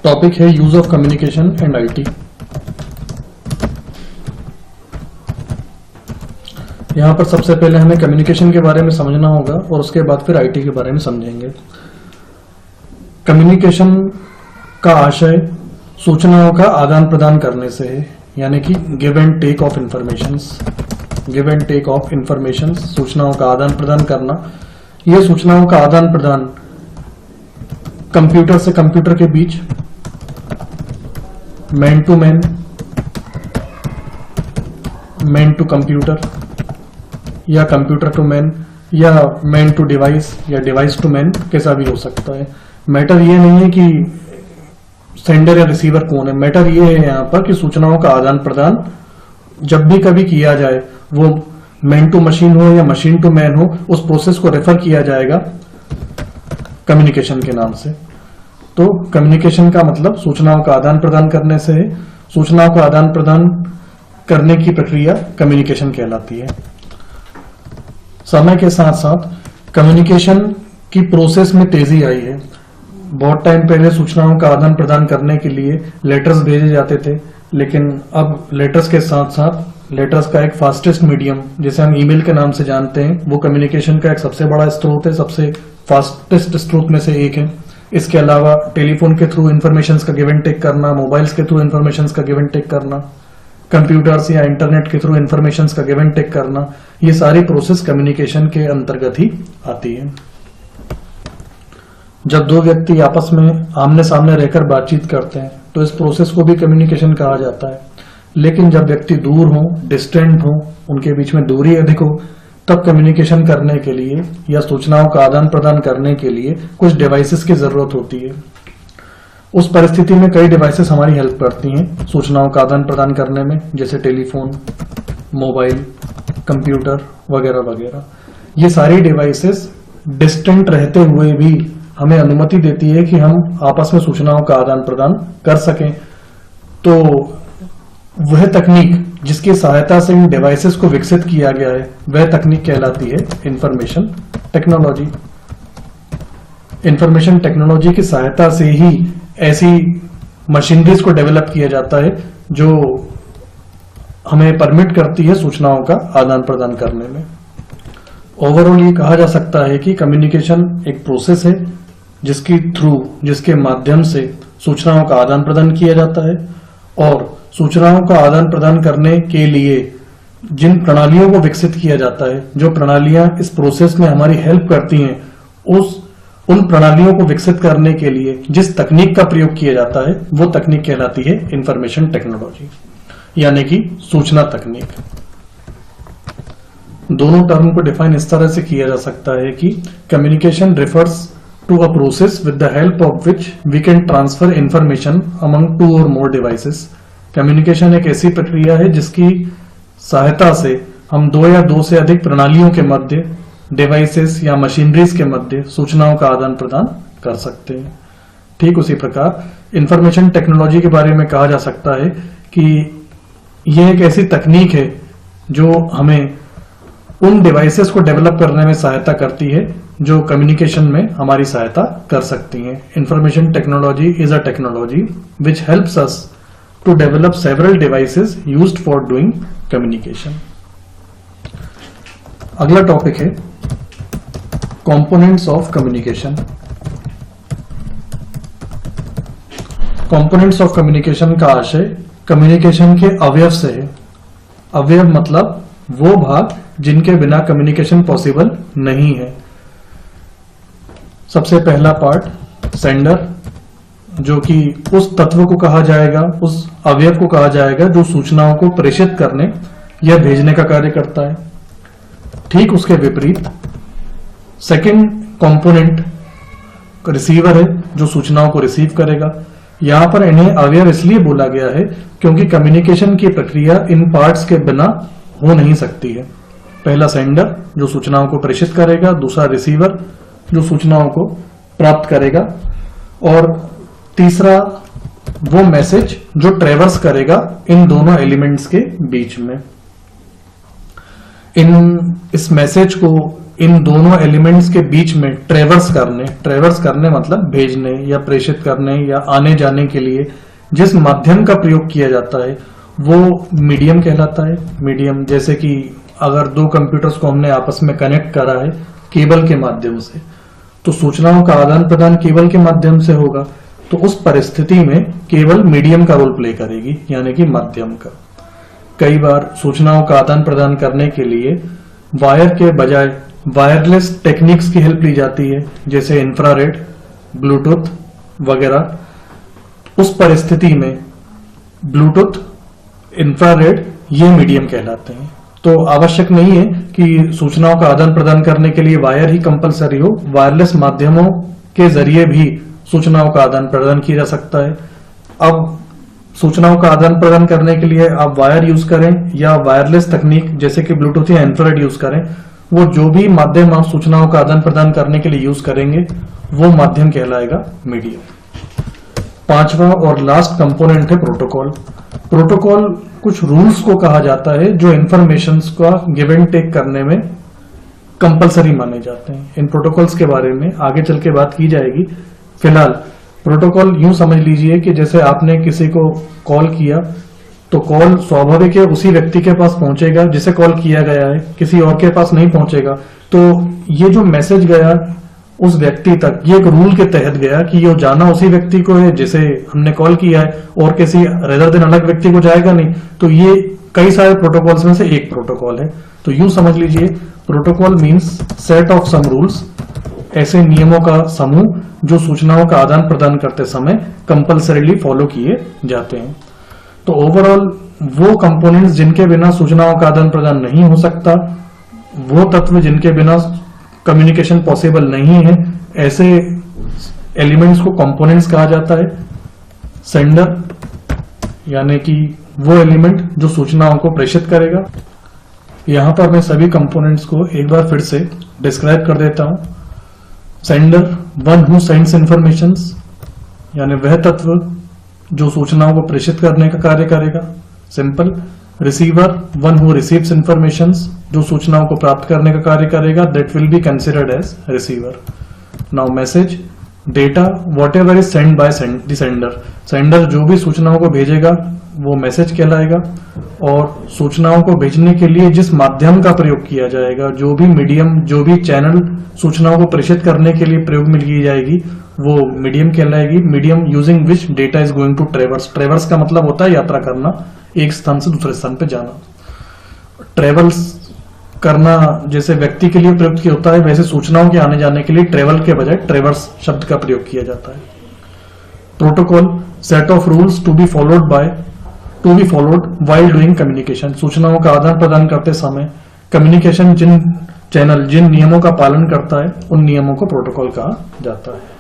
Topic है use of communication and IT. यहां पर सबसे पहले हमें कम्युनिकेशन के बारे में समझना होगा और उसके बाद फिर आईटी के बारे में समझेंगे। कम्युनिकेशन का आशय सूचनाओं का आदान प्रदान करने से है, यानी कि give and take of informations. Give and take of informations, सूचनाओं का आदान प्रदान करना। यह सूचनाओं का आदान प्रदान कंप्यूटर से कंप्यूटर के बीच, man to man, man to computer, या कंप्यूटर टू मैन, या मैन टू डिवाइस, या डिवाइस टू मैन, कैसा भी हो सकता है। मैटर ये नहीं है कि सेंडर या रिसीवर कौन है, मैटर ये है यहाँ पर कि सूचनाओं का आदान प्रदान जब भी कभी किया जाए, वो मैन टू मशीन हो या मशीन टू मैन हो, उस प्रोसेस को रेफर किया जाएगा कम्युनिकेशन के नाम से। तो कम्युनिकेशन का मतलब सूचनाओं का आदान प्रदान करने से है। सूचनाओं का आदान प्रदान करने की प्रक्रिया कम्युनिकेशन कहलाती है। समय के साथ साथ कम्युनिकेशन की प्रोसेस में तेजी आई है। बहुत टाइम पहले सूचनाओं का आदान प्रदान करने के लिए लेटर्स भेजे जाते थे, लेकिन अब लेटर्स के साथ साथ लेटर्स का एक फास्टेस्ट मीडियम, जिसे हम ईमेल के नाम से जानते हैं, वो कम्युनिकेशन का एक सबसे बड़ा स्रोत है, सबसे फास्टेस्ट स्रोत में से एक है। इसके अलावा टेलीफोन के थ्रू इंफॉर्मेशन का गिव एंड टेक करना, मोबाइल्स के थ्रू इंफॉर्मेशन का गिव एंड टेक करना, कंप्यूटर्स या इंटरनेट के थ्रू इंफॉर्मेशन का गिव एंड टेक करना, ये सारी प्रोसेस कम्युनिकेशन के अंतर्गत ही आती है। जब दो व्यक्ति आपस में आमने सामने रहकर बातचीत करते हैं तो इस प्रोसेस को भी कम्युनिकेशन कहा जाता है। लेकिन जब व्यक्ति दूर हो, डिस्टेंट हो, उनके बीच में दूरी अधिक हो, तब कम्युनिकेशन करने के लिए या सूचनाओं का आदान प्रदान करने के लिए कुछ डिवाइसेस की जरूरत होती है। उस परिस्थिति में कई डिवाइसेस हमारी हेल्प करती हैं सूचनाओं का आदान प्रदान करने में, जैसे टेलीफोन, मोबाइल, कंप्यूटर वगैरह वगैरह। ये सारी डिवाइसेस डिस्टेंट रहते हुए भी हमें अनुमति देती है कि हम आपस में सूचनाओं का आदान प्रदान कर सकें। तो वह तकनीक जिसकी सहायता से इन डिवाइसेस को विकसित किया गया है, वह तकनीक कहलाती है इंफॉर्मेशन टेक्नोलॉजी। इंफॉर्मेशन टेक्नोलॉजी की सहायता से ही ऐसी मशीनरीज को डेवलप किया जाता है जो हमें परमिट करती है सूचनाओं का आदान प्रदान करने में। ओवरऑल ये कहा जा सकता है कि कम्युनिकेशन एक प्रोसेस है जिसके माध्यम से सूचनाओं का आदान प्रदान किया जाता है, और सूचनाओं का आदान प्रदान करने के लिए जिन प्रणालियों को विकसित किया जाता है, जो प्रणालियां इस प्रोसेस में हमारी हेल्प करती हैं, उन प्रणालियों को विकसित करने के लिए जिस तकनीक का प्रयोग किया जाता है, वो तकनीक कहलाती है इंफॉर्मेशन टेक्नोलॉजी, यानी कि सूचना तकनीक। दोनों टर्म को डिफाइन इस तरह से किया जा सकता है कि communication refers to a process with the help of which we can transfer information among two और मोर डिवाइसेस। कम्युनिकेशन एक ऐसी प्रक्रिया है जिसकी सहायता से हम दो या दो से अधिक प्रणालियों के मध्य, डिवाइसेस या मशीनरीज के मध्य सूचनाओं का आदान प्रदान कर सकते हैं। ठीक उसी प्रकार इंफॉर्मेशन टेक्नोलॉजी के बारे में कहा जा सकता है कि यह एक ऐसी तकनीक है जो हमें उन डिवाइसेस को डेवलप करने में सहायता करती है जो कम्युनिकेशन में हमारी सहायता कर सकती हैं। Information technology is a technology which helps us to develop several devices used for doing communication. अगला टॉपिक है components of communication. Components of communication का आशय कम्युनिकेशन के अवयव से है। अवयव मतलब वो भाग जिनके बिना कम्युनिकेशन पॉसिबल नहीं है। सबसे पहला पार्ट सेंडर, जो कि उस तत्व को कहा जाएगा, उस अवयव को कहा जाएगा जो सूचनाओं को प्रेषित करने या भेजने का कार्य करता है। ठीक उसके विपरीत सेकंड कंपोनेंट रिसीवर है, जो सूचनाओं को रिसीव करेगा। यहां पर इन्हें अवयव इसलिए बोला गया है क्योंकि कम्युनिकेशन की प्रक्रिया इन पार्ट्स के बिना हो नहीं सकती है। पहला सेंडर जो सूचनाओं को प्रेषित करेगा, दूसरा रिसीवर जो सूचनाओं को प्राप्त करेगा, और तीसरा वो मैसेज जो ट्रेवर्स करेगा इन दोनों एलिमेंट्स के बीच में। इस मैसेज को इन दोनों एलिमेंट्स के बीच में ट्रेवर्स करने मतलब भेजने या प्रेषित करने या आने जाने के लिए जिस माध्यम का प्रयोग किया जाता है वो मीडियम कहलाता है। मीडियम जैसे कि अगर दो कंप्यूटर्स को हमने आपस में कनेक्ट करा है केबल के माध्यम से, तो सूचनाओं का आदान प्रदान केबल के माध्यम से होगा, तो उस परिस्थिति में केबल मीडियम का रोल प्ले करेगी, यानी कि माध्यम का। कई बार सूचनाओं का आदान प्रदान करने के लिए वायर के बजाय वायरलेस टेक्निक्स की हेल्प ली जाती है, जैसे इंफ्रारेड, ब्लूटूथ वगैरह। उस परिस्थिति में ब्लूटूथ, इंफ्रारेड ये मीडियम कहलाते हैं। तो आवश्यक नहीं है कि सूचनाओं का आदान प्रदान करने के लिए वायर ही कंपलसरी हो, वायरलेस माध्यमों के जरिए भी सूचनाओं का आदान प्रदान किया जा सकता है। अब सूचनाओं का आदान प्रदान करने के लिए आप वायर यूज करें या वायरलेस तकनीक जैसे कि ब्लूटूथ या इंफ्रारेड यूज करें, वो जो भी माध्यम आप सूचनाओं का आदान प्रदान करने के लिए यूज करेंगे वो माध्यम कहलाएगा मीडियम। पांचवा और लास्ट कंपोनेंट है प्रोटोकॉल। प्रोटोकॉल कुछ रूल्स को कहा जाता है जो इंफॉर्मेशंस का गिव एंड टेक करने में कंपलसरी माने जाते हैं। इन प्रोटोकॉल्स के बारे में आगे चल के बात की जाएगी। फिलहाल प्रोटोकॉल यूं समझ लीजिए कि जैसे आपने किसी को कॉल किया तो कॉल स्वाभाविक है उसी व्यक्ति के पास पहुंचेगा जिसे कॉल किया गया है, किसी और के पास नहीं पहुंचेगा। तो ये जो मैसेज गया उस व्यक्ति तक, ये एक रूल के तहत गया कि ये जाना उसी व्यक्ति को है जिसे हमने कॉल किया है और किसी रेदर देन अलग व्यक्ति को जाएगा नहीं। तो ये कई सारे प्रोटोकॉल्स में से एक प्रोटोकॉल है। तो यूं समझ लीजिए protocol means set of some rules, ऐसे नियमों का समूह जो सूचनाओं का आदान प्रदान करते समय कंपल्सरीली फॉलो किए जाते हैं। तो ओवरऑल वो कंपोनेंट्स जिनके बिना सूचनाओं का आदान प्रदान नहीं हो सकता, वो तत्व जिनके बिना कम्युनिकेशन पॉसिबल नहीं है, ऐसे एलिमेंट्स को कंपोनेंट्स कहा जाता है। सेंडर यानी कि वो एलिमेंट जो सूचनाओं को प्रेषित करेगा। यहां पर मैं सभी कंपोनेंट्स को एक बार फिर से डिस्क्राइब कर देता हूं। Sender, one who sends informations, यानी वह तत्व जो सूचनाओं को प्रेषित करने का कार्य करेगा, simple. Receiver, one who receives informations, जो सूचनाओं को प्राप्त करने का कार्य करेगा, that will be considered as receiver. Now message, data, whatever is send by the sender, sender जो भी सूचनाओं को भेजेगा वो मैसेज कहलाएगा। और सूचनाओं को भेजने के लिए जिस माध्यम का प्रयोग किया जाएगा, जो भी मीडियम, जो भी चैनल सूचनाओं को प्रेषित करने के लिए प्रयोग में की जाएगी वो मीडियम कहलाएगी। Medium using which data is going to traverse, traverse का मतलब होता है यात्रा करना, एक स्थान से दूसरे स्थान पर जाना। ट्रेवल्स करना जैसे व्यक्ति के लिए प्रयुक्त किया होता है, वैसे सूचनाओं के आने जाने के लिए ट्रेवल के बजाय ट्रेवर्स शब्द का प्रयोग किया जाता है। Protocol, set of rules to be followed while doing communication, सूचनाओं का आदान प्रदान करते समय कम्युनिकेशन जिन नियमों का पालन करता है उन नियमों को प्रोटोकॉल कहा जाता है।